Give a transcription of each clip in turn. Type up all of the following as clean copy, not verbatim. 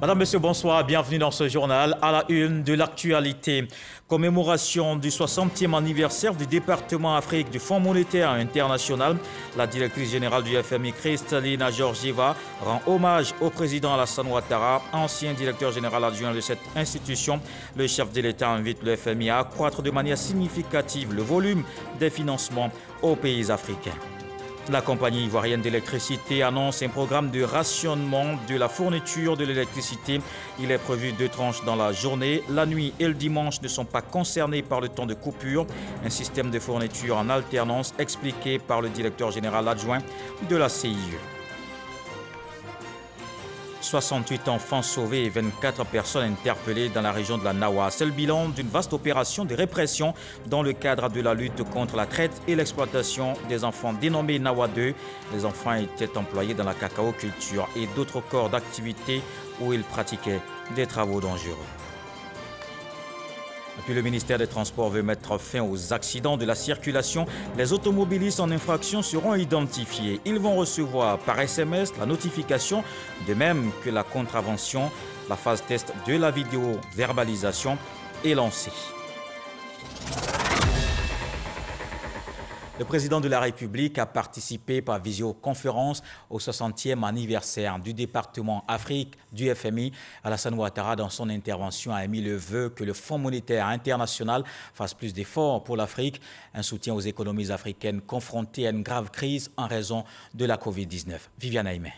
Madame, Monsieur, bonsoir. Bienvenue dans ce journal à la une de l'actualité. Commémoration du 60e anniversaire du département Afrique du Fonds monétaire international. La directrice générale du FMI, Kristalina Georgieva, rend hommage au président Alassane Ouattara, ancien directeur général adjoint de cette institution. Le chef de l'État invite le FMI à accroître de manière significative le volume des financements aux pays africains. La compagnie ivoirienne d'électricité annonce un programme de rationnement de la fourniture de l'électricité. Il est prévu 2 tranches dans la journée. La nuit et le dimanche ne sont pas concernés par le temps de coupure. Un système de fourniture en alternance expliqué par le directeur général adjoint de la CIE. 68 enfants sauvés et 24 personnes interpellées dans la région de la Nawa. C'est le bilan d'une vaste opération de répression dans le cadre de la lutte contre la traite et l'exploitation des enfants dénommée Nawa 2. Les enfants étaient employés dans la cacao-culture et d'autres corps d'activité où ils pratiquaient des travaux dangereux. Et puis le ministère des Transports veut mettre fin aux accidents de la circulation. Les automobilistes en infraction seront identifiés. Ils vont recevoir par SMS la notification, de même que la contravention. La phase test de la vidéo-verbalisation est lancée. Le président de la République a participé par visioconférence au 60e anniversaire du département Afrique du FMI. Alassane Ouattara, dans son intervention, a émis le vœu que le Fonds monétaire international fasse plus d'efforts pour l'Afrique, un soutien aux économies africaines confrontées à une grave crise en raison de la Covid-19. Viviane Aimé.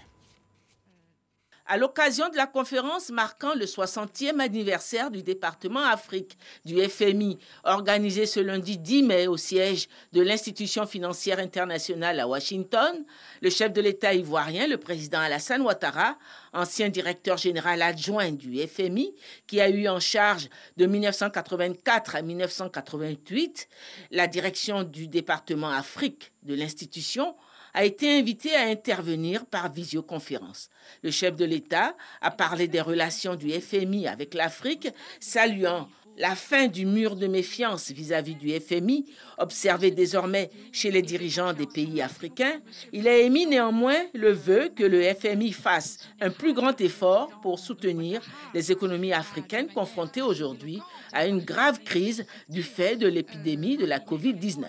À l'occasion de la conférence marquant le 60e anniversaire du département Afrique du FMI, organisée ce lundi 10 mai au siège de l'institution financière internationale à Washington, le chef de l'État ivoirien, le président Alassane Ouattara, ancien directeur général adjoint du FMI, qui a eu en charge de 1984 à 1988 la direction du département Afrique de l'institution, a été invité à intervenir par visioconférence. Le chef de l'État a parlé des relations du FMI avec l'Afrique, saluant la fin du mur de méfiance vis-à-vis du FMI, observé désormais chez les dirigeants des pays africains. Il a émis néanmoins le vœu que le FMI fasse un plus grand effort pour soutenir les économies africaines confrontées aujourd'hui à une grave crise du fait de l'épidémie de la Covid-19.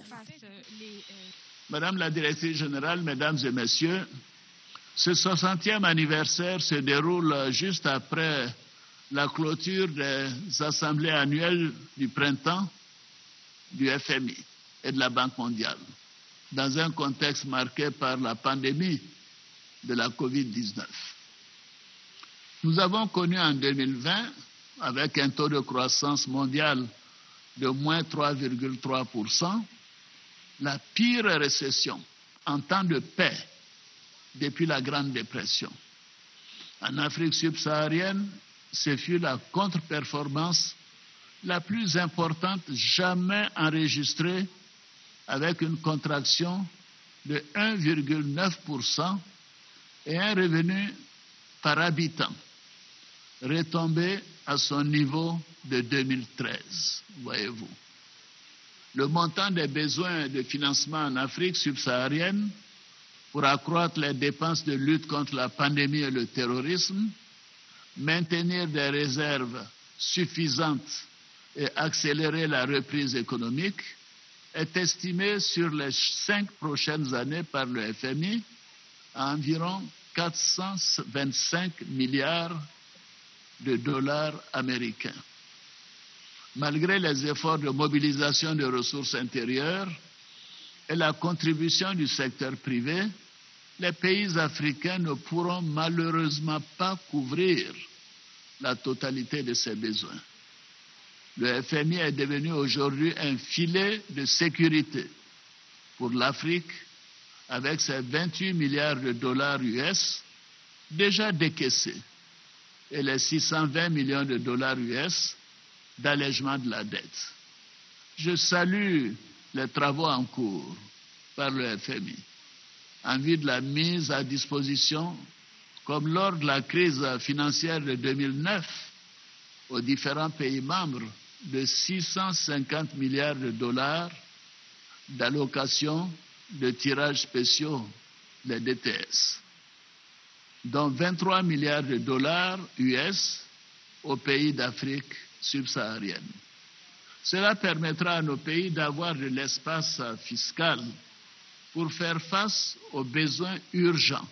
Madame la directrice générale, mesdames et messieurs, ce 60e anniversaire se déroule juste après la clôture des assemblées annuelles du printemps du FMI et de la Banque mondiale, dans un contexte marqué par la pandémie de la Covid-19. Nous avons connu en 2020, avec un taux de croissance mondiale de moins 3,3%, la pire récession en temps de paix depuis la Grande Dépression. En Afrique subsaharienne, ce fut la contre-performance la plus importante jamais enregistrée, avec une contraction de 1,9% et un revenu par habitant retombé à son niveau de 2013, voyez-vous. Le montant des besoins de financement en Afrique subsaharienne pour accroître les dépenses de lutte contre la pandémie et le terrorisme, maintenir des réserves suffisantes et accélérer la reprise économique est estimé sur les 5 prochaines années par le FMI à environ 425 milliards de dollars américains. Malgré les efforts de mobilisation de ressources intérieures et la contribution du secteur privé, les pays africains ne pourront malheureusement pas couvrir la totalité de ces besoins. Le FMI est devenu aujourd'hui un filet de sécurité pour l'Afrique avec ses 28 milliards de dollars US déjà décaissés et les 620 millions de dollars US d'allègement de la dette. Je salue les travaux en cours par le FMI en vue de la mise à disposition, comme lors de la crise financière de 2009, aux différents pays membres de 650 milliards de dollars d'allocations de tirages spéciaux, les DTS. dont 23 milliards de dollars US aux pays d'Afrique subsaharienne. Cela permettra à nos pays d'avoir de l'espace fiscal pour faire face aux besoins urgents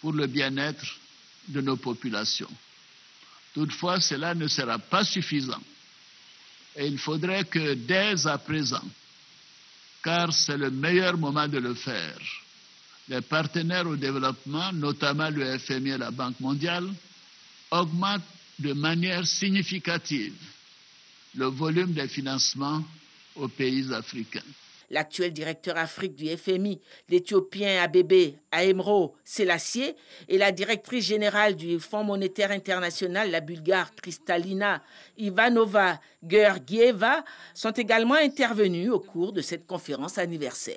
pour le bien-être de nos populations. Toutefois, cela ne sera pas suffisant. Et il faudrait que dès à présent, car c'est le meilleur moment de le faire, les partenaires au développement, notamment le FMI et la Banque mondiale, augmentent de manière significative le volume des financements aux pays africains. L'actuel directeur Afrique du FMI, l'Éthiopien Abebe Aemro Selassie, et la directrice générale du Fonds monétaire international, la Bulgare Kristalina Ivanova Georgieva, sont également intervenus au cours de cette conférence anniversaire.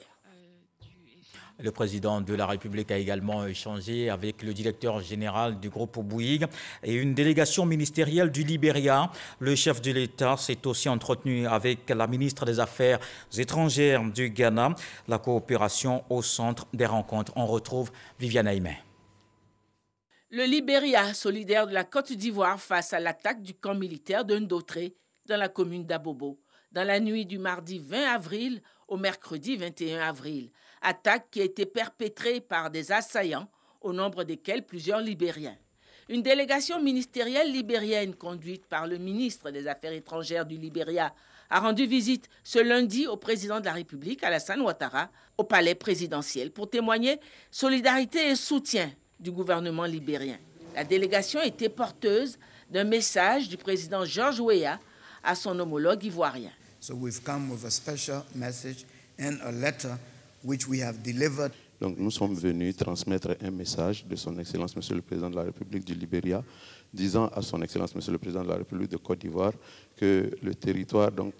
Le président de la République a également échangé avec le directeur général du groupe Bouygues et une délégation ministérielle du Libéria. Le chef de l'État s'est aussi entretenu avec la ministre des Affaires étrangères du Ghana. La coopération au centre des rencontres. On retrouve Viviane Aimé. Le Libéria, solidaire de la Côte d'Ivoire face à l'attaque du camp militaire de Ndotré dans la commune d'Abobo, dans la nuit du mardi 20 avril au mercredi 21 avril. Attaque qui a été perpétrée par des assaillants, au nombre desquels plusieurs Libériens. Une délégation ministérielle libérienne conduite par le ministre des Affaires étrangères du Libéria a rendu visite ce lundi au président de la République, Alassane Ouattara, au palais présidentiel pour témoigner solidarité et soutien du gouvernement libérien. La délégation était porteuse d'un message du président George Weah à son homologue ivoirien. So we've come with a special message and a letter which we have delivered. Donc nous sommes venus transmettre un message de son Excellence Monsieur le Président de la République du Libéria, disant à son Excellence Monsieur le Président de la République de Côte d'Ivoire que le territoire donc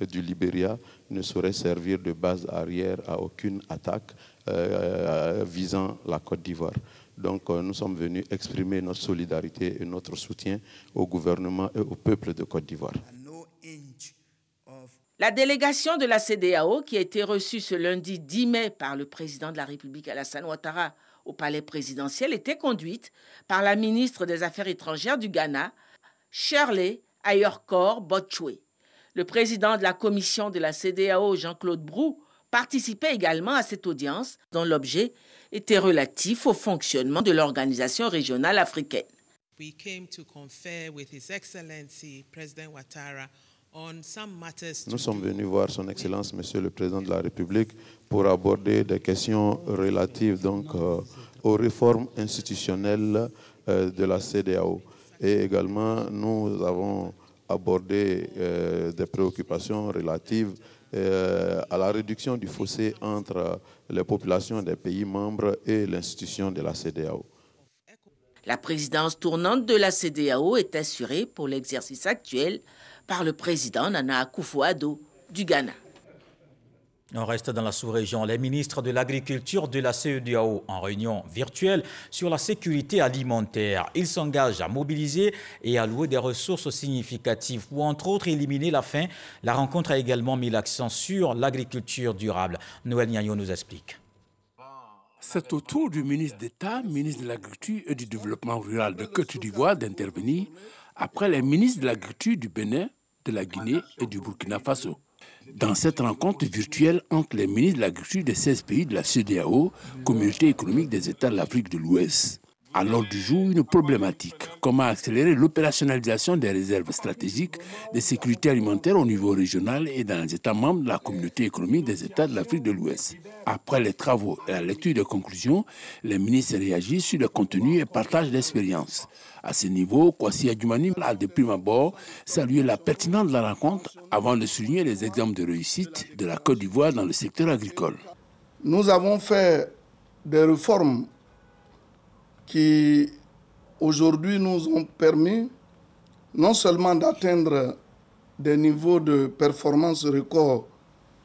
du Libéria ne saurait servir de base arrière à aucune attaque visant la Côte d'Ivoire. Donc nous sommes venus exprimer notre solidarité et notre soutien au gouvernement et au peuple de Côte d'Ivoire. La délégation de la CEDEAO, qui a été reçue ce lundi 10 mai par le président de la République Alassane Ouattara au palais présidentiel, était conduite par la ministre des Affaires étrangères du Ghana, Shirley Ayorkor Botchwe. Le président de la commission de la CEDEAO, Jean-Claude Brou, participait également à cette audience dont l'objet était relatif au fonctionnement de l'organisation régionale africaine. We came to confer with His Excellency President Ouattara. Nous sommes venus voir son Excellence, Monsieur le Président de la République, pour aborder des questions relatives donc, aux réformes institutionnelles de la CEDEAO. Et également, nous avons abordé des préoccupations relatives à la réduction du fossé entre les populations des pays membres et l'institution de la CEDEAO. La présidence tournante de la CEDEAO est assurée pour l'exercice actuel par le président Nana Akufo-Addo du Ghana. On reste dans la sous-région. Les ministres de l'Agriculture de la CEDEAO en réunion virtuelle sur la sécurité alimentaire. Ils s'engagent à mobiliser et à allouer des ressources significatives pour, entre autres, éliminer la faim. La rencontre a également mis l'accent sur l'agriculture durable. Noël Niagno nous explique. C'est au tour du ministre d'État, ministre de l'Agriculture et du Développement rural de Côte d'Ivoire d'intervenir après les ministres de l'Agriculture du Bénin, de la Guinée et du Burkina Faso. Dans cette rencontre virtuelle entre les ministres de l'Agriculture des 16 pays de la CEDEAO, Communauté économique des États de l'Afrique de l'Ouest, à l'ordre du jour une problématique: comment accélérer l'opérationnalisation des réserves stratégiques de sécurité alimentaire au niveau régional et dans les États membres de la Communauté économique des États de l'Afrique de l'Ouest. Après les travaux et la lecture des conclusions, les ministres réagissent sur le contenu et partagent l'expérience. À ce niveau, Kwasi Adjumani a de prime abord salué la pertinence de la rencontre avant de souligner les exemples de réussite de la Côte d'Ivoire dans le secteur agricole. Nous avons fait des réformes qui aujourd'hui nous ont permis non seulement d'atteindre des niveaux de performance records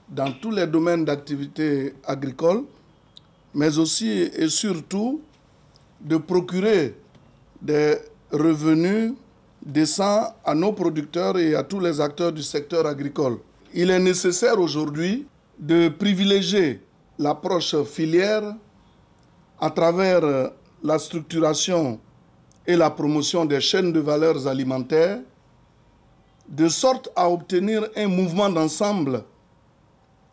dans tous les domaines d'activité agricole, mais aussi et surtout de procurer des revenus décents à nos producteurs et à tous les acteurs du secteur agricole. Il est nécessaire aujourd'hui de privilégier l'approche filière à travers la structuration et la promotion des chaînes de valeurs alimentaires, de sorte à obtenir un mouvement d'ensemble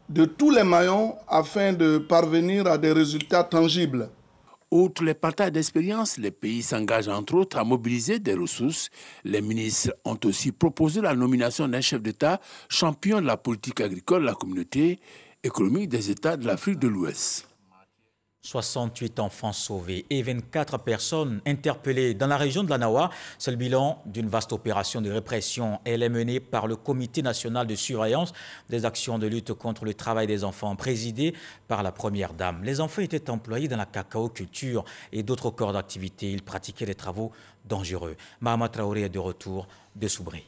de tous les maillons afin de parvenir à des résultats tangibles. Outre les partages d'expérience, les pays s'engagent entre autres à mobiliser des ressources. Les ministres ont aussi proposé la nomination d'un chef d'État champion de la politique agricole de la communauté économique des États de l'Afrique de l'Ouest. 68 enfants sauvés et 24 personnes interpellées dans la région de la Nawa. C'est le bilan d'une vaste opération de répression. Elle est menée par le Comité national de surveillance des actions de lutte contre le travail des enfants, présidé par la Première Dame. Les enfants étaient employés dans la cacao-culture et d'autres corps d'activité. Ils pratiquaient des travaux dangereux. Mahama Traoré est de retour de Soubré.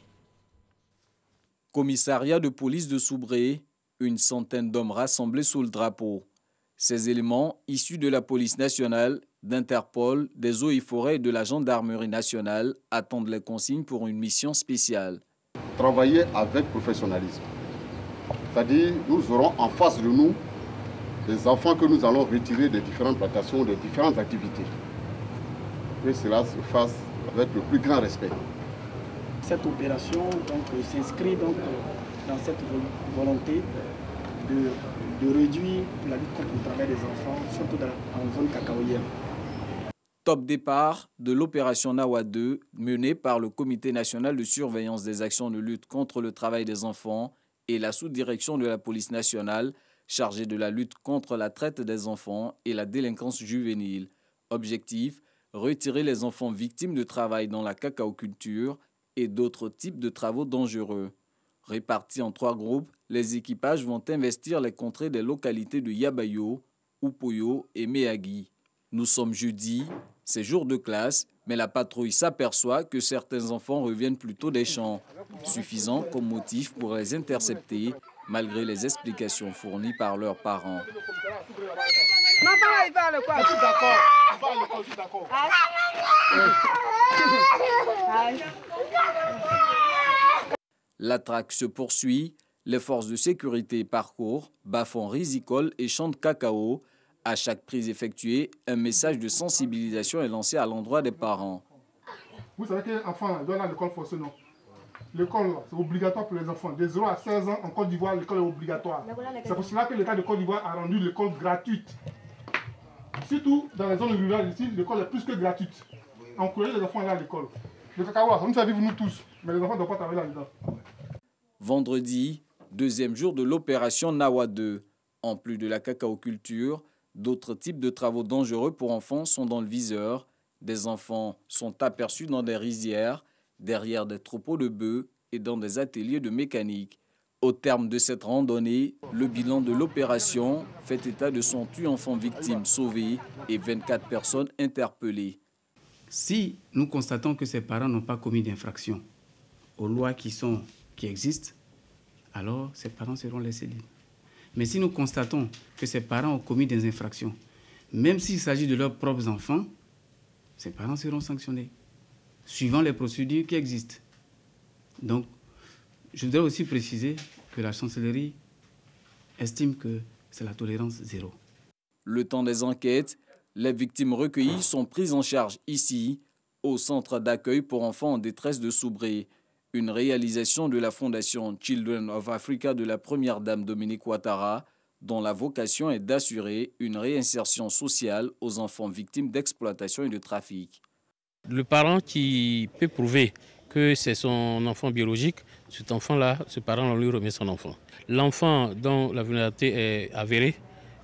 Commissariat de police de Soubré, une centaine d'hommes rassemblés sous le drapeau. Ces éléments, issus de la police nationale, d'Interpol, des eaux et forêts et de la gendarmerie nationale, attendent les consignes pour une mission spéciale. Travailler avec professionnalisme. C'est-à-dire, nous aurons en face de nous des enfants que nous allons retirer des différentes plantations, des différentes activités. Que cela se fasse avec le plus grand respect. Cette opération s'inscrit dans cette volonté de réduire la lutte contre le travail des enfants, surtout en zone cacaoyère. Top départ de l'opération Nawa 2, menée par le Comité national de surveillance des actions de lutte contre le travail des enfants et la sous-direction de la police nationale, chargée de la lutte contre la traite des enfants et la délinquance juvénile. Objectif, retirer les enfants victimes de travail dans la cacaoculture et d'autres types de travaux dangereux. Répartis en 3 groupes, les équipages vont investir les contrées des localités de Yabayo, Upoyo et Meagui. Nous sommes jeudi, c'est jour de classe, mais la patrouille s'aperçoit que certains enfants reviennent plutôt des champs, suffisant comme motif pour les intercepter, malgré les explications fournies par leurs parents. La traque se poursuit, les forces de sécurité parcourent, bas-fonds rizicoles et champs de cacao. À chaque prise effectuée, un message de sensibilisation est lancé à l'endroit des parents. Vous savez qu'un enfant doit aller à l'école forcée, non? L'école, c'est obligatoire pour les enfants. De 0 à 16 ans, en Côte d'Ivoire, l'école est obligatoire. C'est pour cela que l'État de Côte d'Ivoire a rendu l'école gratuite. Surtout dans les zones rurales ici, l'école est plus que gratuite. Encourager les enfants à aller à l'école. Le cacao, ça nous fait vivre nous tous, mais les enfants ne doivent pas travailler là-dedans. Vendredi, deuxième jour de l'opération Nawa 2. En plus de la cacaoculture, d'autres types de travaux dangereux pour enfants sont dans le viseur. Des enfants sont aperçus dans des rizières, derrière des troupeaux de bœufs et dans des ateliers de mécanique. Au terme de cette randonnée, le bilan de l'opération fait état de 108 enfants victimes sauvés et 24 personnes interpellées. Si nous constatons que ces parents n'ont pas commis d'infraction aux lois qui existent, alors ces parents seront laissés libres. Mais si nous constatons que ces parents ont commis des infractions, même s'il s'agit de leurs propres enfants, ces parents seront sanctionnés, suivant les procédures qui existent. Donc, je voudrais aussi préciser que la chancellerie estime que c'est la tolérance zéro. Le temps des enquêtes, les victimes recueillies sont prises en charge ici, au centre d'accueil pour enfants en détresse de Soubré. Une réalisation de la fondation Children of Africa de la Première Dame Dominique Ouattara, dont la vocation est d'assurer une réinsertion sociale aux enfants victimes d'exploitation et de trafic. Le parent qui peut prouver que c'est son enfant biologique, cet enfant-là, ce parent lui remet son enfant. L'enfant dont la vulnérabilité est avérée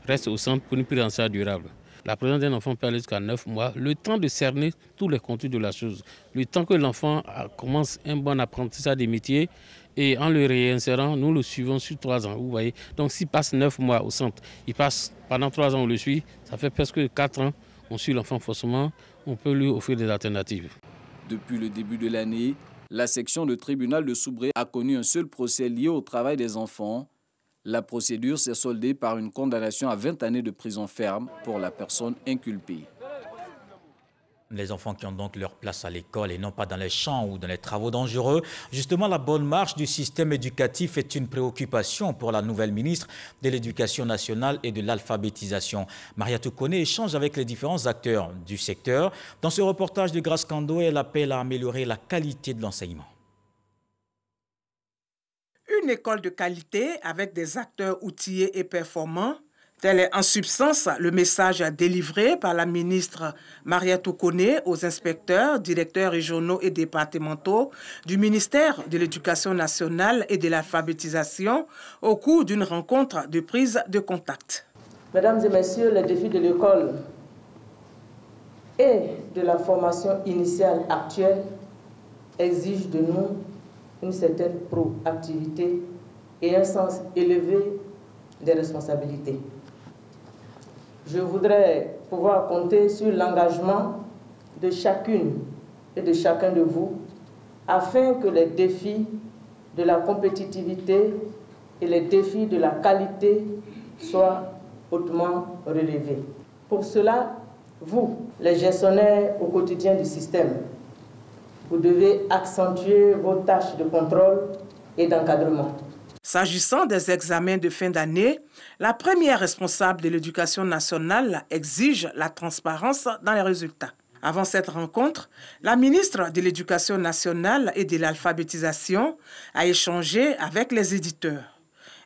reste au centre pour une prise en charge durable. La présence d'un enfant peut aller jusqu'à 9 mois, le temps de cerner tous les contours de la chose, le temps que l'enfant commence un bon apprentissage des métiers et en le réinsérant, nous le suivons sur 3 ans. Vous voyez. Donc s'il passe 9 mois au centre, il passe pendant 3 ans, on le suit, ça fait presque 4 ans, on suit l'enfant forcément, on peut lui offrir des alternatives. Depuis le début de l'année, la section de tribunal de Soubré a connu un seul procès lié au travail des enfants. La procédure s'est soldée par une condamnation à 20 années de prison ferme pour la personne inculpée. Les enfants qui ont donc leur place à l'école et non pas dans les champs ou dans les travaux dangereux. Justement, la bonne marche du système éducatif est une préoccupation pour la nouvelle ministre de l'Éducation nationale et de l'alphabétisation. Mariatou Kone échange avec les différents acteurs du secteur. Dans ce reportage de Grace Kando, elle appelle à améliorer la qualité de l'enseignement. Une école de qualité avec des acteurs outillés et performants. Tel est en substance le message délivré par la ministre Mariatou Kone aux inspecteurs, directeurs régionaux et départementaux du ministère de l'Éducation nationale et de l'alphabétisation au cours d'une rencontre de prise de contact. Mesdames et messieurs, les défis de l'école et de la formation initiale actuelle exigent de nous une certaine proactivité et un sens élevé des responsabilités. Je voudrais pouvoir compter sur l'engagement de chacune et de chacun de vous afin que les défis de la compétitivité et les défis de la qualité soient hautement relevés. Pour cela, vous, les gestionnaires au quotidien du système, vous devez accentuer vos tâches de contrôle et d'encadrement. S'agissant des examens de fin d'année, la première responsable de l'Éducation nationale exige la transparence dans les résultats. Avant cette rencontre, la ministre de l'Éducation nationale et de l'alphabétisation a échangé avec les éditeurs.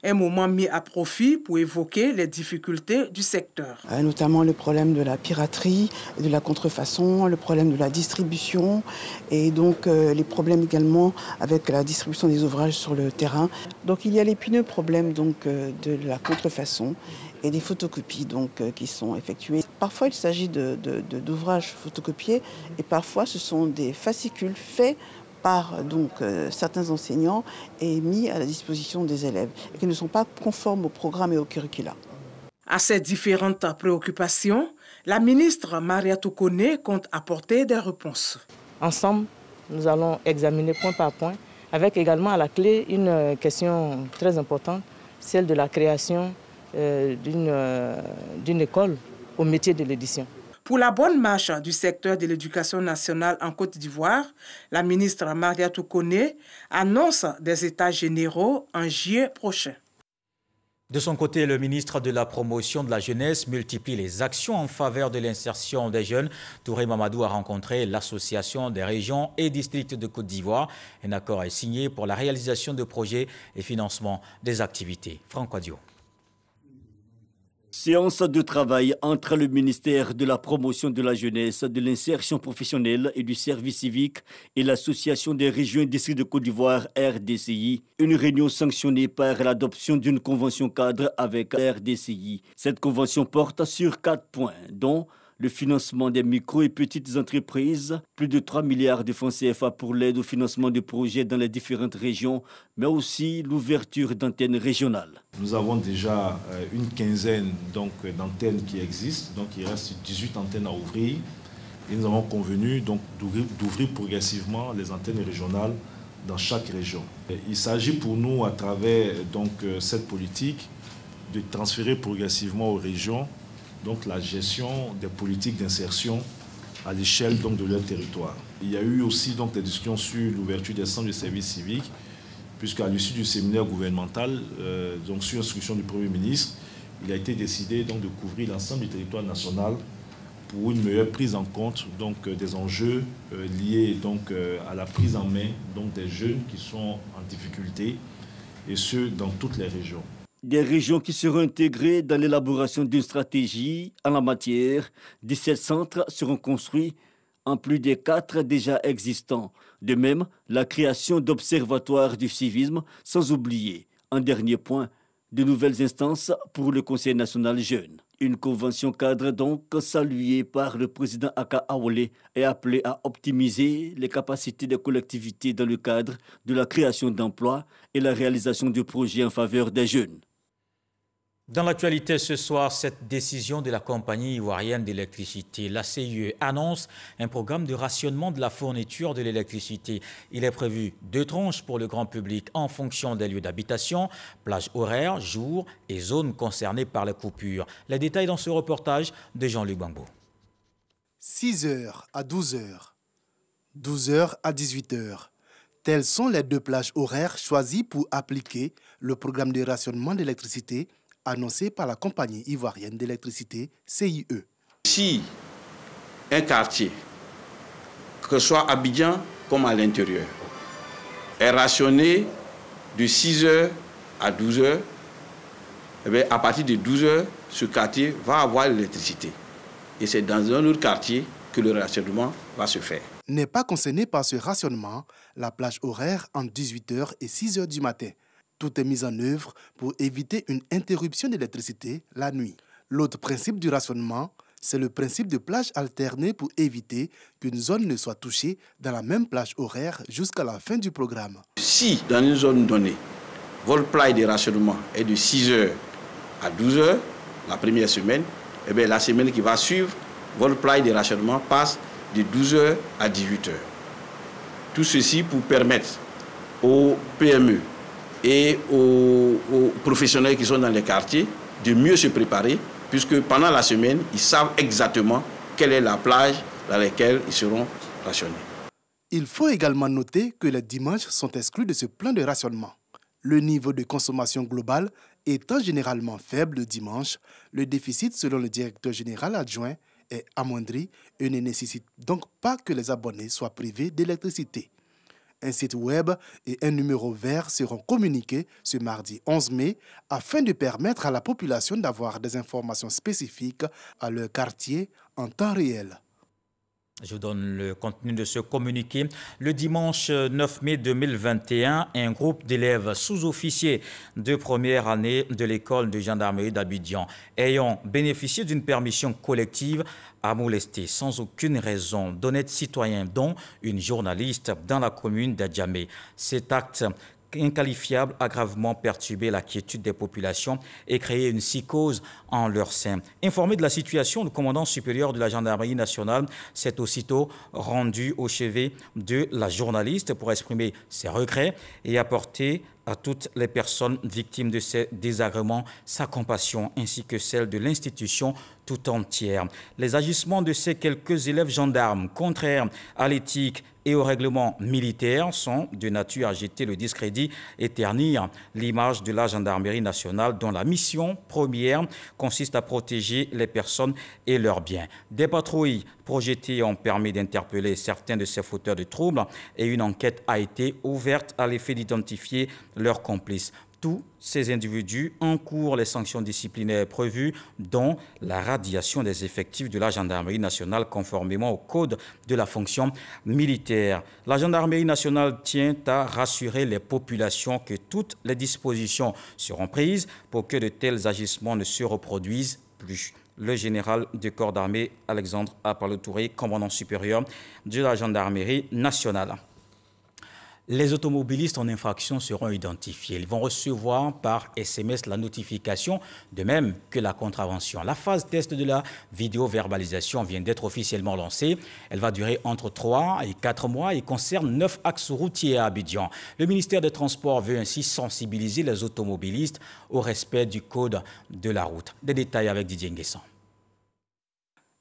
Un moment mis à profit pour évoquer les difficultés du secteur. Notamment le problème de la piraterie, de la contrefaçon, le problème de la distribution et donc les problèmes également avec la distribution des ouvrages sur le terrain. Donc il y a l'épineux problème donc, de la contrefaçon et des photocopies donc, qui sont effectuées. Parfois il s'agit d'ouvrages photocopiés et parfois ce sont des fascicules faits par donc, certains enseignants et mis à la disposition des élèves et qui ne sont pas conformes au programme et au curricula. À ces différentes préoccupations, la ministre Mariatou Kone compte apporter des réponses. Ensemble, nous allons examiner point par point, avec également à la clé une question très importante, celle de la création d'une école au métier de l'édition. Pour la bonne marche du secteur de l'éducation nationale en Côte d'Ivoire, la ministre Mariatou Kone annonce des états généraux en juillet prochain. De son côté, le ministre de la Promotion de la Jeunesse multiplie les actions en faveur de l'insertion des jeunes. Touré Mamadou a rencontré l'Association des régions et districts de Côte d'Ivoire. Un accord est signé pour la réalisation de projets et financement des activités. Franck Adio. Séance de travail entre le ministère de la Promotion de la Jeunesse, de l'Insertion professionnelle et du Service civique et l'Association des régions et districts de Côte d'Ivoire, RDCI. Une réunion sanctionnée par l'adoption d'une convention cadre avec RDCI. Cette convention porte sur 4 points, dont le financement des micro et petites entreprises, plus de 3 milliards de francs CFA pour l'aide au financement de projets dans les différentes régions, mais aussi l'ouverture d'antennes régionales. Nous avons déjà une quinzaine d'antennes qui existent, donc il reste 18 antennes à ouvrir. Et nous avons convenu d'ouvrir progressivement les antennes régionales dans chaque région. Il s'agit pour nous, à travers cette politique, de transférer progressivement aux régions la gestion des politiques d'insertion à l'échelle de leur territoire. Il y a eu aussi des discussions sur l'ouverture des centres de services civiques, puisqu'à l'issue du séminaire gouvernemental, sur instruction du Premier ministre, il a été décidé de couvrir l'ensemble du territoire national pour une meilleure prise en compte des enjeux liés à la prise en main des jeunes qui sont en difficulté, et ce, dans toutes les régions. Des régions qui seront intégrées dans l'élaboration d'une stratégie en la matière. 17 centres seront construits en plus des 4 déjà existants. De même, la création d'observatoires du civisme, sans oublier, en dernier point, de nouvelles instances pour le Conseil national jeune. Une convention cadre donc saluée par le président Aka Awole est appelée à optimiser les capacités des collectivités dans le cadre de la création d'emplois et la réalisation de projets en faveur des jeunes. Dans l'actualité ce soir, cette décision de la compagnie ivoirienne d'électricité, la CIE, annonce un programme de rationnement de la fourniture de l'électricité. Il est prévu 2 tranches pour le grand public en fonction des lieux d'habitation, plages horaires, jours et zones concernées par les coupures. Les détails dans ce reportage de Jean-Luc Bambo. 6h à 12h, 12h à 18h. Telles sont les deux plages horaires choisies pour appliquer le programme de rationnement d'électricité annoncé par la compagnie ivoirienne d'électricité CIE. Si un quartier, que ce soit à Abidjan comme à l'intérieur, est rationné de 6h à 12h, eh bien, à partir de 12h, ce quartier va avoir l'électricité. Et c'est dans un autre quartier que le rationnement va se faire. N'est pas concernée par ce rationnement la plage horaire entre 18h et 6h du matin. Tout est mis en œuvre pour éviter une interruption d'électricité la nuit. L'autre principe du rationnement, c'est le principe de plage alternée pour éviter qu'une zone ne soit touchée dans la même plage horaire jusqu'à la fin du programme. Si dans une zone donnée, votre plage de rationnement est de 6h à 12h, la première semaine, eh bien, la semaine qui va suivre, votre plage de rationnement passe de 12h à 18h. Tout ceci pour permettre aux PME et aux professionnels qui sont dans les quartiers de mieux se préparer, puisque pendant la semaine, ils savent exactement quelle est la plage dans laquelle ils seront rationnés. Il faut également noter que les dimanches sont exclus de ce plan de rationnement. Le niveau de consommation globale étant généralement faible le dimanche, le déficit, selon le directeur général adjoint, est amoindri et ne nécessite donc pas que les abonnés soient privés d'électricité. Un site web et un numéro vert seront communiqués ce mardi 11 mai afin de permettre à la population d'avoir des informations spécifiques à leur quartier en temps réel. Je vous donne le contenu de ce communiqué. Le dimanche 9 mai 2021, un groupe d'élèves sous-officiers de première année de l'école de gendarmerie d'Abidjan ayant bénéficié d'une permission collective a molesté sans aucune raison d'honnêtes citoyens, dont une journaliste dans la commune d'Adjamé. Cet acte inqualifiable a gravement perturbé la quiétude des populations et créé une psychose en leur sein. Informé de la situation, le commandant supérieur de la gendarmerie nationale s'est aussitôt rendu au chevet de la journaliste pour exprimer ses regrets et apporter à toutes les personnes victimes de ces désagréments sa compassion ainsi que celle de l'institution tout entière. Les agissements de ces quelques élèves gendarmes contraires à l'éthique et au règlement militaire sont de nature à jeter le discrédit et ternir l'image de la gendarmerie nationale dont la mission première consiste à protéger les personnes et leurs biens. Des patrouilles projetées ont permis d'interpeller certains de ces fauteurs de troubles et une enquête a été ouverte à l'effet d'identifier leurs complices. Tous ces individus encourent les sanctions disciplinaires prévues, dont la radiation des effectifs de la gendarmerie nationale conformément au code de la fonction militaire. La gendarmerie nationale tient à rassurer les populations que toutes les dispositions seront prises pour que de tels agissements ne se reproduisent plus. Le général de corps d'armée Alexandre Apalo-Touré, commandant supérieur de la gendarmerie nationale. Les automobilistes en infraction seront identifiés. Ils vont recevoir par SMS la notification, de même que la contravention. La phase test de la vidéo-verbalisation vient d'être officiellement lancée. Elle va durer entre 3 et 4 mois et concerne 9 axes routiers à Abidjan. Le ministère des Transports veut ainsi sensibiliser les automobilistes au respect du code de la route. Des détails avec Didier Nguessan.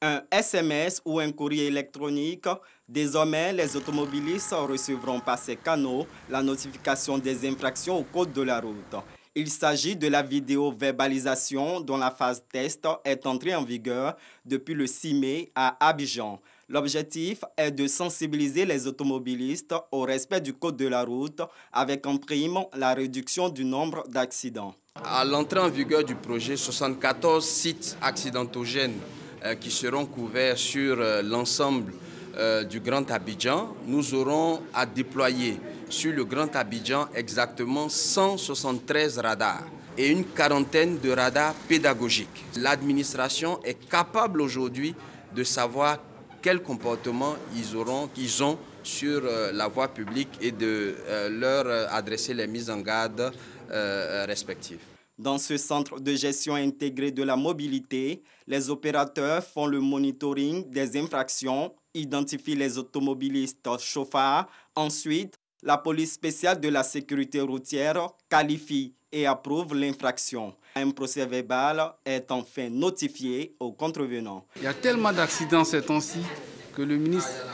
Un SMS ou un courrier électronique, désormais les automobilistes recevront par ces canaux la notification des infractions au code de la route. Il s'agit de la vidéo-verbalisation dont la phase test est entrée en vigueur depuis le 6 mai à Abidjan. L'objectif est de sensibiliser les automobilistes au respect du code de la route avec en prime la réduction du nombre d'accidents. À l'entrée en vigueur du projet, 74 sites accidentogènes qui seront couverts sur l'ensemble du Grand Abidjan, nous aurons à déployer sur le Grand Abidjan exactement 173 radars et une quarantaine de radars pédagogiques. L'administration est capable aujourd'hui de savoir quel comportement ils ont sur la voie publique et de leur adresser les mises en garde respectives. Dans ce centre de gestion intégrée de la mobilité, les opérateurs font le monitoring des infractions, identifient les automobilistes chauffards. Ensuite, la police spéciale de la sécurité routière qualifie et approuve l'infraction. Un procès verbal est enfin notifié aux contrevenants. Il y a tellement d'accidents ces temps-ci que le ministre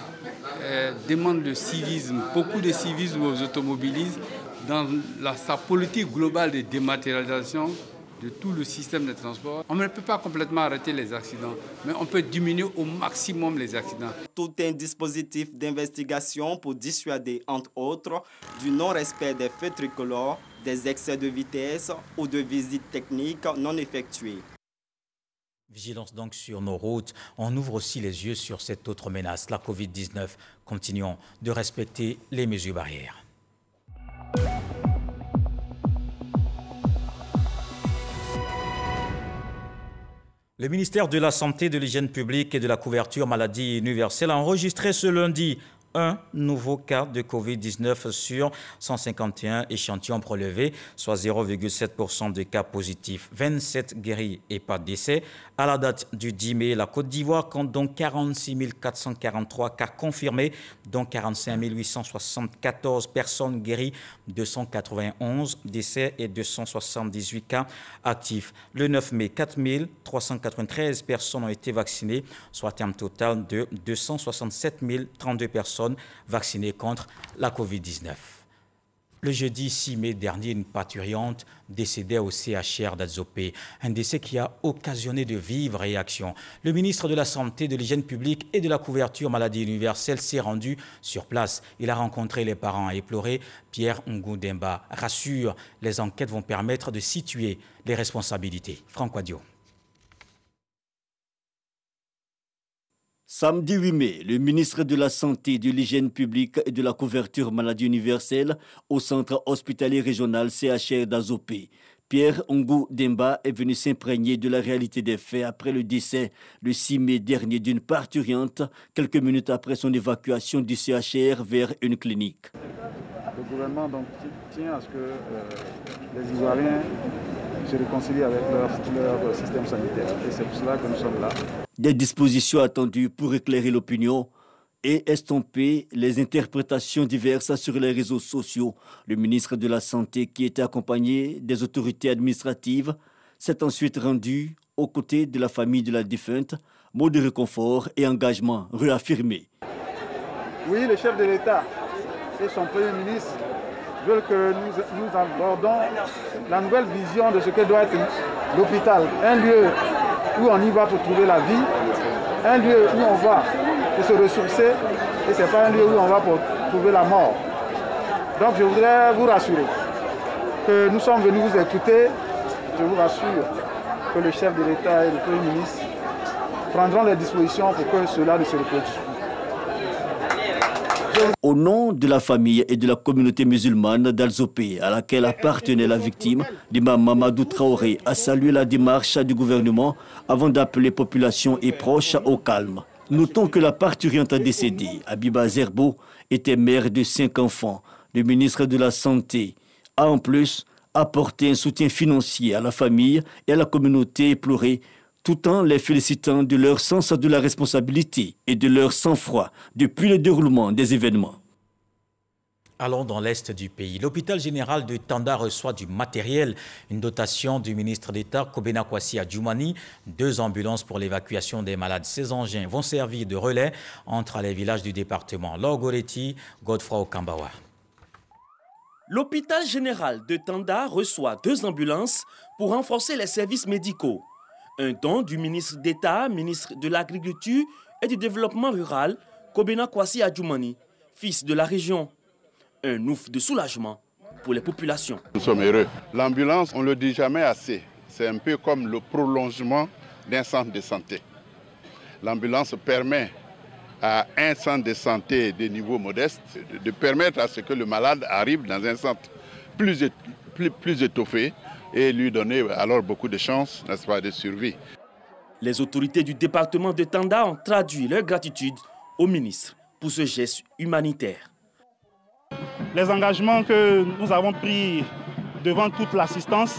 demande le civisme, beaucoup de civisme aux automobilistes dans sa politique globale de dématérialisation de tout le système de transport. On ne peut pas complètement arrêter les accidents, mais on peut diminuer au maximum les accidents. Tout un dispositif d'investigation pour dissuader, entre autres, du non-respect des feux tricolores, des excès de vitesse ou de visites techniques non effectuées. Vigilance donc sur nos routes. On ouvre aussi les yeux sur cette autre menace, la Covid-19. Continuons de respecter les mesures barrières. Le ministère de la Santé, de l'Hygiène publique et de la couverture maladie universelle a enregistré ce lundi un nouveau cas de Covid-19 sur 151 échantillons prélevés, soit 0,7% de cas positifs, 27 guéris et pas de décès. À la date du 10 mai, la Côte d'Ivoire compte donc 46 443 cas confirmés, dont 45 874 personnes guéries, 291 décès et 278 cas actifs. Le 9 mai, 4 393 personnes ont été vaccinées, soit un total de 267 032 personnes vaccinées contre la Covid-19. Le jeudi 6 mai dernier, une parturiente décédait au CHR d'Adzopé, un décès qui a occasionné de vives réactions. Le ministre de la Santé, de l'Hygiène publique et de la couverture maladie universelle s'est rendu sur place. Il a rencontré les parents éplorés. Pierre Ngudemba rassure, les enquêtes vont permettre de situer les responsabilités. Franck Wadio. Samedi 8 mai, le ministre de la Santé, de l'Hygiène publique et de la couverture maladie universelle au centre hospitalier régional CHR d'Azopé, Pierre Ngudemba est venu s'imprégner de la réalité des faits après le décès le 6 mai dernier d'une parturiente, quelques minutes après son évacuation du CHR vers une clinique. Le gouvernement donc, tient à ce que les Ivoiriens se réconcilient avec leur système sanitaire. Et c'est pour cela que nous sommes là. Des dispositions attendues pour éclairer l'opinion et estomper les interprétations diverses sur les réseaux sociaux. Le ministre de la Santé, qui était accompagné des autorités administratives, s'est ensuite rendu aux côtés de la famille de la défunte, mot de réconfort et engagement réaffirmé. Oui, le chef de l'État et son Premier ministre veulent que nous abordons la nouvelle vision de ce que doit être l'hôpital. Un lieu où on y va pour trouver la vie, un lieu où on va pour se ressourcer, et ce n'est pas un lieu où on va pour trouver la mort. Donc je voudrais vous rassurer que nous sommes venus vous écouter. Je vous rassure que le chef de l'État et le Premier ministre prendront les dispositions pour que cela ne se reproduise plus. Au nom de la famille et de la communauté musulmane d'Alzopé, à laquelle appartenait la victime, l'imam Mamadou Traoré a salué la démarche du gouvernement avant d'appeler population et proches au calme. Notons que la parturiente décédée, Abiba Zerbo, était mère de 5 enfants. Le ministre de la Santé a en plus apporté un soutien financier à la famille et à la communauté éplorée, tout en les félicitant de leur sens de la responsabilité et de leur sang-froid depuis le déroulement des événements. Allons dans l'est du pays. L'hôpital général de Tanda reçoit du matériel, une dotation du ministre d'État Kobena Kwasi Adjoumani, 2 ambulances pour l'évacuation des malades. Ces engins vont servir de relais entre les villages du département. Lorgoretti, Godefroy Okambawa. L'hôpital général de Tanda reçoit 2 ambulances pour renforcer les services médicaux. Un don du ministre d'État, ministre de l'Agriculture et du Développement rural, Kobena Kwasi Adjoumani, fils de la région. Un ouf de soulagement pour les populations. Nous sommes heureux. L'ambulance, on ne le dit jamais assez. C'est un peu comme le prolongement d'un centre de santé. L'ambulance permet à un centre de santé de niveau modeste de permettre à ce que le malade arrive dans un centre plus étoffé et lui donner alors beaucoup de chances, n'est-ce pas, de survie. Les autorités du département de Tanda ont traduit leur gratitude au ministre pour ce geste humanitaire. Les engagements que nous avons pris devant toute l'assistance,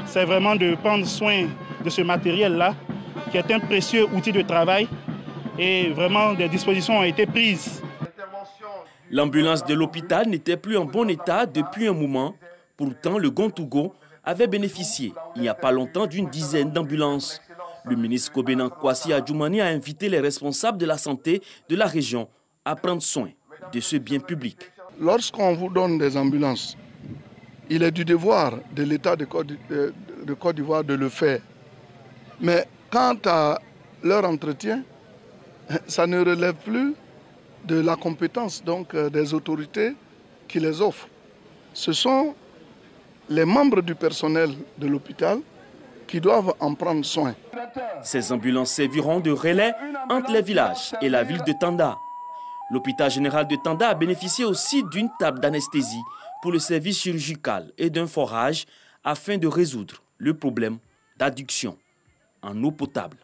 c'est vraiment de prendre soin de ce matériel-là, qui est un précieux outil de travail, et vraiment des dispositions ont été prises. L'ambulance de l'hôpital n'était plus en bon état depuis un moment. Pourtant, le Gontougo avait bénéficié il n'y a pas longtemps d'une dizaine d'ambulances. Le ministre Kobena Kwasi Adjoumani a invité les responsables de la santé de la région à prendre soin de ce bien public. Lorsqu'on vous donne des ambulances, il est du devoir de l'État de Côte d'Ivoire de le faire. Mais quant à leur entretien, ça ne relève plus de la compétence donc, des autorités qui les offrent. Ce sont les membres du personnel de l'hôpital qui doivent en prendre soin. Ces ambulances serviront de relais entre les villages et la ville de Tanda. L'hôpital général de Tanda a bénéficié aussi d'une table d'anesthésie pour le service chirurgical et d'un forage afin de résoudre le problème d'adduction en eau potable.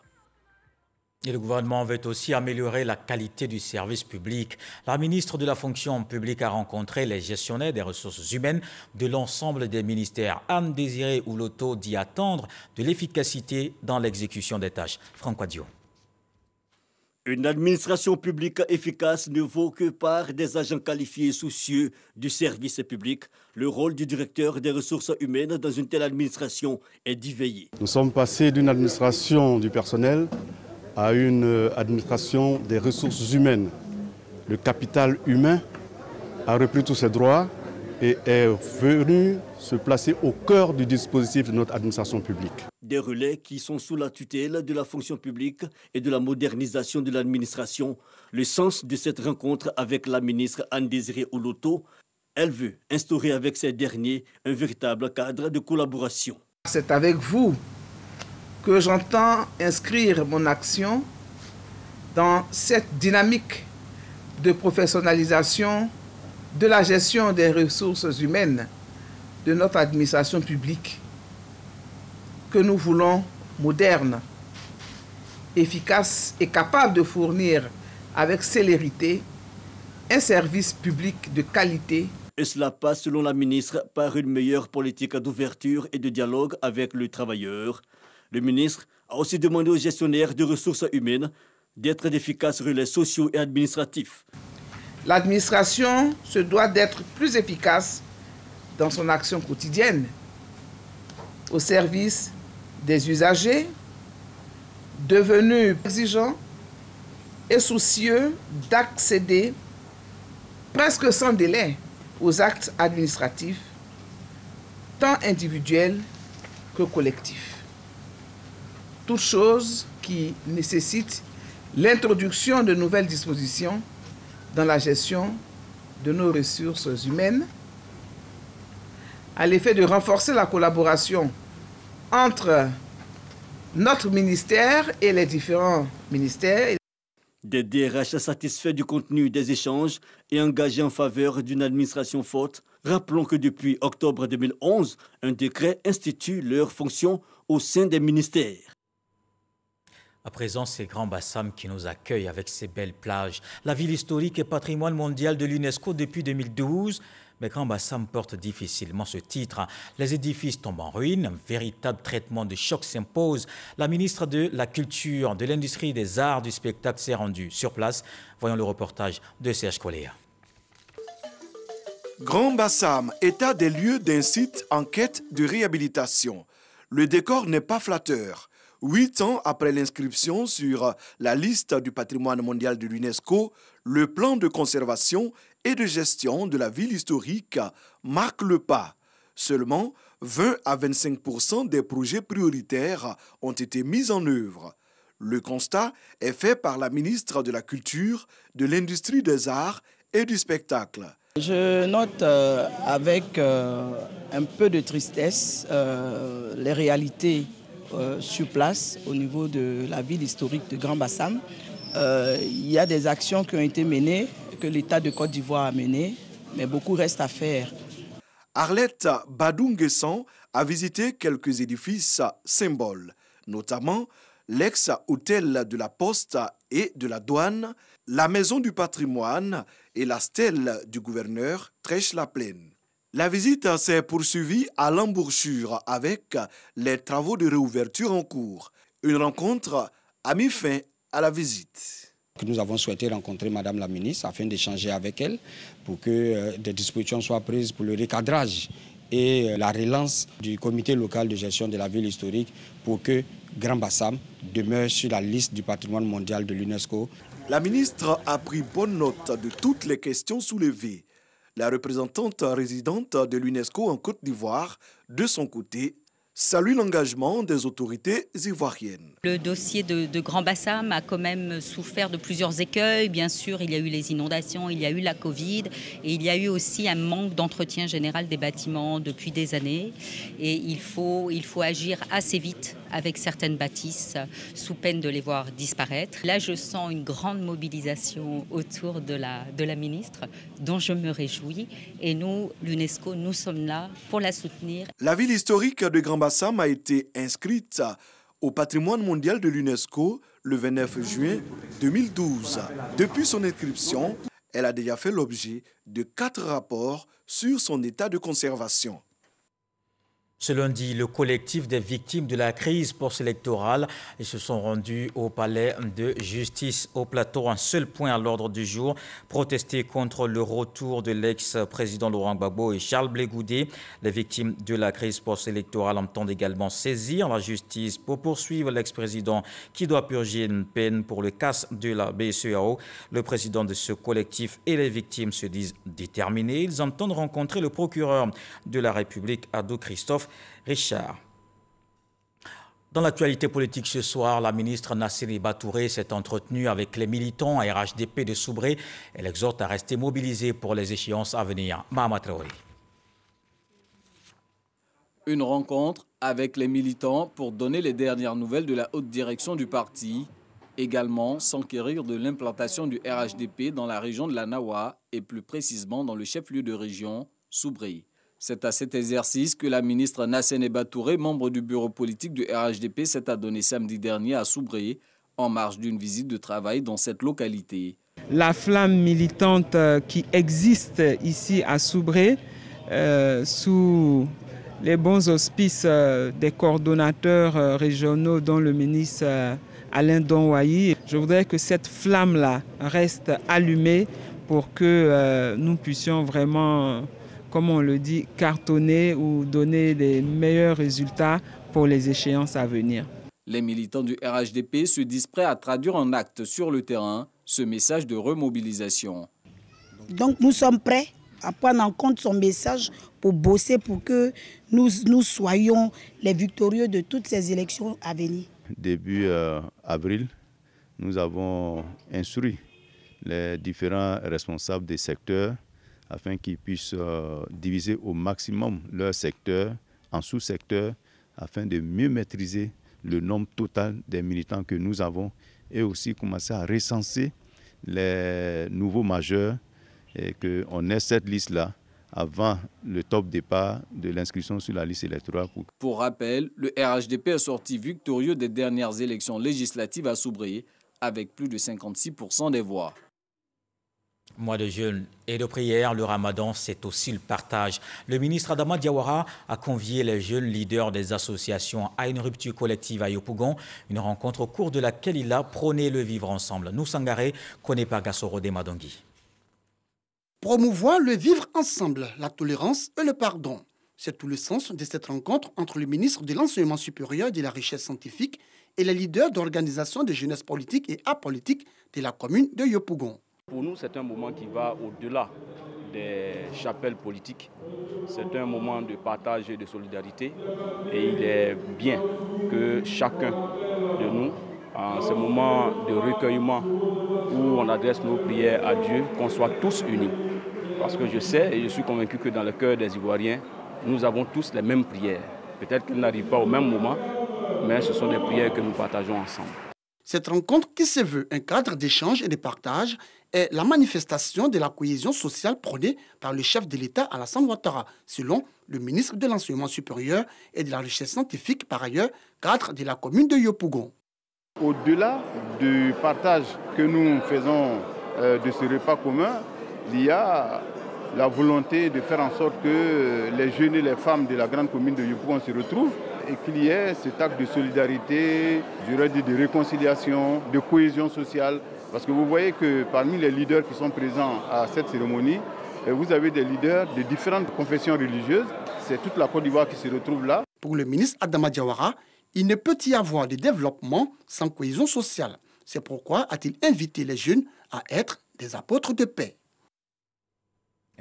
Et le gouvernement veut aussi améliorer la qualité du service public. La ministre de la fonction publique a rencontré les gestionnaires des ressources humaines de l'ensemble des ministères. Anne-Désirée Ouloto dit attendre de l'efficacité dans l'exécution des tâches. Franck Wadio. Une administration publique efficace ne vaut que par des agents qualifiés et soucieux du service public. Le rôle du directeur des ressources humaines dans une telle administration est d'y veiller. Nous sommes passés d'une administration du personnel à une administration des ressources humaines. Le capital humain a repris tous ses droits et est venu se placer au cœur du dispositif de notre administration publique. Des relais qui sont sous la tutelle de la fonction publique et de la modernisation de l'administration. Le sens de cette rencontre avec la ministre Anne-Désirée Ouloto, elle veut instaurer avec ces derniers un véritable cadre de collaboration. C'est avec vous que j'entends inscrire mon action dans cette dynamique de professionnalisation de la gestion des ressources humaines de notre administration publique que nous voulons moderne, efficace et capable de fournir avec célérité un service public de qualité. Et cela passe, selon la ministre, par une meilleure politique d'ouverture et de dialogue avec le travailleur. Le ministre a aussi demandé aux gestionnaires de ressources humaines d'être d'efficaces relais sociaux et administratifs. L'administration se doit d'être plus efficace dans son action quotidienne, au service des usagers, devenus exigeants et soucieux d'accéder presque sans délai aux actes administratifs, tant individuels que collectifs. Toute chose qui nécessite l'introduction de nouvelles dispositions dans la gestion de nos ressources humaines, à l'effet de renforcer la collaboration entre notre ministère et les différents ministères. Des DRH satisfaits du contenu des échanges et engagés en faveur d'une administration forte. Rappelons que depuis octobre 2011, un décret institue leurs fonctions au sein des ministères. À présent, c'est Grand Bassam qui nous accueille avec ses belles plages. La ville historique est patrimoine mondial de l'UNESCO depuis 2012. Mais Grand Bassam porte difficilement ce titre. Les édifices tombent en ruine, un véritable traitement de choc s'impose. La ministre de la Culture, de l'Industrie, des Arts, du Spectacle s'est rendue sur place. Voyons le reportage de Serge Coléa. Grand Bassam, état des lieux d'un site en quête de réhabilitation. Le décor n'est pas flatteur. 8 ans après l'inscription sur la liste du patrimoine mondial de l'UNESCO, le plan de conservation et de gestion de la ville historique marque le pas. Seulement 20 à 25% des projets prioritaires ont été mis en œuvre. Le constat est fait par la ministre de la Culture, de l'Industrie des Arts et du Spectacle. Je note avec un peu de tristesse les réalités sur place au niveau de la ville historique de Grand Bassam. Il y a des actions qui ont été menées, que l'État de Côte d'Ivoire a menées, mais beaucoup reste à faire. Arlette Badou-Nguessan a visité quelques édifices symboles, notamment l'ex-hôtel de la Poste et de la Douane, la Maison du patrimoine et la stèle du gouverneur Trèche-la-Plaine. La visite s'est poursuivie à l'embouchure avec les travaux de réouverture en cours. Une rencontre a mis fin à la visite. Nous avons souhaité rencontrer Madame la ministre afin d'échanger avec elle pour que des dispositions soient prises pour le recadrage et la relance du comité local de gestion de la ville historique pour que Grand Bassam demeure sur la liste du patrimoine mondial de l'UNESCO. La ministre a pris bonne note de toutes les questions soulevées. La représentante résidente de l'UNESCO en Côte d'Ivoire, de son côté, salue l'engagement des autorités ivoiriennes. Le dossier de Grand Bassam a quand même souffert de plusieurs écueils. Bien sûr, il y a eu les inondations, il y a eu la Covid et il y a eu aussi un manque d'entretien général des bâtiments depuis des années. Et il faut agir assez vite avec certaines bâtisses sous peine de les voir disparaître. Là, je sens une grande mobilisation autour de la ministre dont je me réjouis. Et nous, l'UNESCO, nous sommes là pour la soutenir. La ville historique de Grand Bassam a été inscrite au patrimoine mondial de l'UNESCO le 29 juin 2012. Depuis son inscription, elle a déjà fait l'objet de 4 rapports sur son état de conservation. Ce lundi, le collectif des victimes de la crise post-électorale se sont rendus au palais de justice au plateau. Un seul point à l'ordre du jour, protester contre le retour de l'ex-président Laurent Gbagbo et Charles Blé Goudé. Les victimes de la crise post-électorale entendent également saisir la justice pour poursuivre l'ex-président qui doit purger une peine pour le casse de la BCEAO. Le président de ce collectif et les victimes se disent déterminés. Ils entendent rencontrer le procureur de la République, Ado Christophe Richard. Dans l'actualité politique ce soir, la ministre Nasseri Batouré s'est entretenue avec les militants à RHDP de Soubré. Elle exhorte à rester mobilisés pour les échéances à venir. Mahama Traoré. Une rencontre avec les militants pour donner les dernières nouvelles de la haute direction du parti. Également s'enquérir de l'implantation du RHDP dans la région de la Nawa et plus précisément dans le chef-lieu de région, Soubré. C'est à cet exercice que la ministre Nasseri Batouré, membre du bureau politique du RHDP, s'est adonnée samedi dernier à Soubré, en marge d'une visite de travail dans cette localité. La flamme militante qui existe ici à Soubré, sous les bons auspices des coordonnateurs régionaux, dont le ministre Alain Donwayi, je voudrais que cette flamme-là reste allumée pour que nous puissions vraiment, comme on le dit, cartonner ou donner les meilleurs résultats pour les échéances à venir. Les militants du RHDP se disent prêts à traduire en actes sur le terrain ce message de remobilisation. Donc nous sommes prêts à prendre en compte son message pour bosser pour que nous soyons les victorieux de toutes ces élections à venir. Début avril, nous avons instruit les différents responsables des secteurs afin qu'ils puissent diviser au maximum leur secteur en sous-secteurs afin de mieux maîtriser le nombre total des militants que nous avons et aussi commencer à recenser les nouveaux majeurs et qu'on ait cette liste-là avant le top départ de l'inscription sur la liste électorale. Pour rappel, le RHDP est sorti victorieux des dernières élections législatives à Soubré avec plus de 56% des voix. Mois de jeûne et de prière, le ramadan, c'est aussi le partage. Le ministre Adama Diawara a convié les jeunes leaders des associations à une rupture collective à Yopougon, une rencontre au cours de laquelle il a prôné le vivre ensemble. Nous Sangaré, Konepa Gassoro de Madongi. Promouvoir le vivre ensemble, la tolérance et le pardon. C'est tout le sens de cette rencontre entre le ministre de l'Enseignement supérieur et de la Richesse scientifique et les leaders d'organisations de jeunesse politique et apolitique de la commune de Yopougon. Pour nous, c'est un moment qui va au-delà des chapelles politiques. C'est un moment de partage et de solidarité. Et il est bien que chacun de nous, en ce moment de recueillement où on adresse nos prières à Dieu, qu'on soit tous unis. Parce que je sais et je suis convaincu que dans le cœur des Ivoiriens, nous avons tous les mêmes prières. Peut-être qu'elles n'arrivent pas au même moment, mais ce sont des prières que nous partageons ensemble. Cette rencontre qui se veut un cadre d'échange et de partage est la manifestation de la cohésion sociale prônée par le chef de l'État Alassane Ouattara, selon le ministre de l'Enseignement supérieur et de la Richesse scientifique, par ailleurs cadre de la commune de Yopougon. Au-delà du partage que nous faisons de ce repas commun, il y a la volonté de faire en sorte que les jeunes et les femmes de la grande commune de Yopougon se retrouvent et qu'il y ait cet acte de solidarité, de réconciliation, de cohésion sociale. Parce que vous voyez que parmi les leaders qui sont présents à cette cérémonie, vous avez des leaders de différentes confessions religieuses. c'est toute la Côte d'Ivoire qui se retrouve là. Pour le ministre Adama Diawara, il ne peut y avoir de développement sans cohésion sociale. C'est pourquoi a-t-il invité les jeunes à être des apôtres de paix.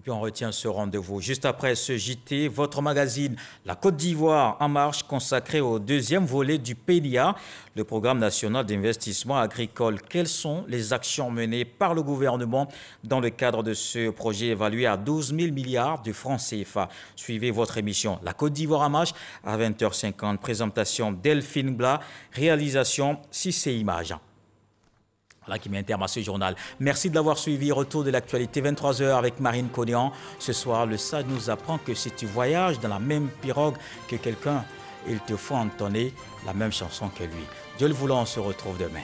Et puis on retient ce rendez-vous. Juste après ce JT, votre magazine La Côte d'Ivoire en marche, consacré au deuxième volet du PNIA, le Programme national d'investissement agricole. Quelles sont les actions menées par le gouvernement dans le cadre de ce projet évalué à 12 000 milliards de francs CFA? Suivez votre émission La Côte d'Ivoire en marche à 20h50. Présentation Delphine Blas, réalisation Cissé Images. Voilà qui met un terme à ce journal. Merci de l'avoir suivi. Retour de l'actualité 23h avec Marine Cognan. Ce soir, le SAD nous apprend que si tu voyages dans la même pirogue que quelqu'un, il te faut entonner la même chanson que lui. Dieu le voulant, on se retrouve demain.